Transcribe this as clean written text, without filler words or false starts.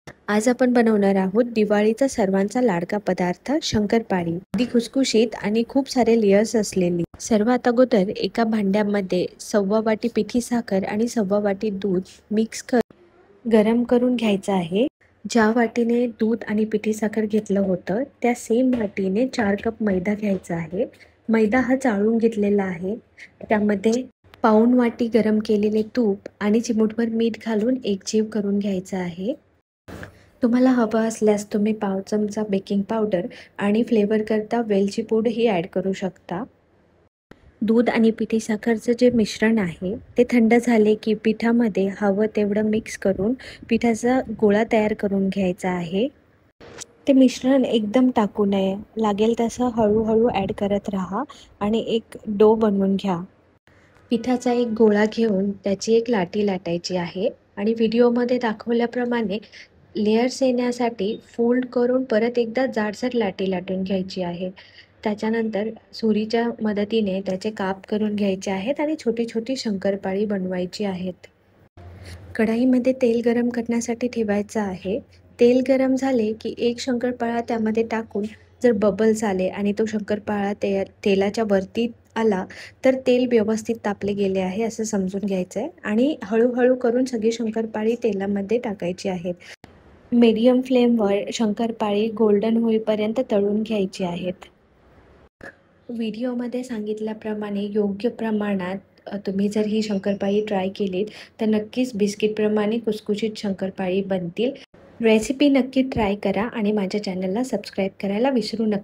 आज आपण बनवणार आहोत दिवाळीचा सर्वांचा लाडका पदार्थ शंकरपाळी। अगदी खुसखुशीत आणि खूप सारे लेयर्स असलेली। सर्वात अगोदर एका भांड्यामध्ये 1/2 वाटी पिठी साखर आणि 1/2 वाटी दूध मिक्स करून गरम करून घ्यायचं आहे। ज्या वाटीने दूध आणि पिठी साखर घेतलं होतं त्या सेम वाटीने 4 कप मैदा घ्यायचा आहे। मैदा हा चाळून घेतलेला आहे। त्यामध्ये पाऊण वाटी गरम केलेले तूप आणि चिमूटभर मीठ घालून एकजीव करून घ्यायचं आहे। तुम्हाला हवं असल्यास तुम्ही पाव चमचा बेकिंग पावडर आणि फ्लेवर करता वेलची पूड ही ॲड करू शकता। दूध आणि पिठी साखरचं जे मिश्रण आहे ते थंड झाले की पिठामध्ये हवं तेवढं मिक्स करून पिठाचा गोळा तयार करून घ्यायचा आहे। ते मिश्रण एकदम टाकू नये, लागेल तसं हळूहळू ॲड करत राहा आणि एक डो बनवून घ्या। पिठाचा एक गोळा घेऊन त्याची एक लाटी लाटायची आहे आणि व्हिडिओमध्ये दाखवल्याप्रमाणे लेयर्स येण्यासाठी फोल्ड करून परत एकदा जाडसर लाटी लाटून घ्यायची आहे। त्याच्यानंतर सुरीच्या मदतीने त्याचे काप करून घ्यायचे आहेत आणि छोटी छोटी शंकरपाळी बनवायची आहेत। कढईमध्ये तेल गरम करण्यासाठी ठेवायचं आहे। तेल गरम झाले की एक शंकरपाळा त्यामध्ये टाकून जर बबल्स आले आणि तो शंकरपाळा तेलाच्या वरती आला तर तेल व्यवस्थित तापले गेले आहे असं समजून घ्यायचं आहे आणि हळूहळू करून सगळी शंकरपाळी तेलामध्ये टाकायची आहेत। मीडियम फ्लेमवर शंकरपाळी गोल्डन होईपर्यंत तळून घ्यायची आहेत। व्हिडिओमध्ये सांगितल्याप्रमाणे योग्य प्रमाणात तुम्ही जर ही शंकरपाळी ट्राय केलीत तर नक्कीच बिस्किटप्रमाणे खुसखुशीत शंकरपाळी बनतील। रेसिपी नक्की ट्राय करा आणि माझ्या चॅनलला सबस्क्राईब करायला विसरू नका।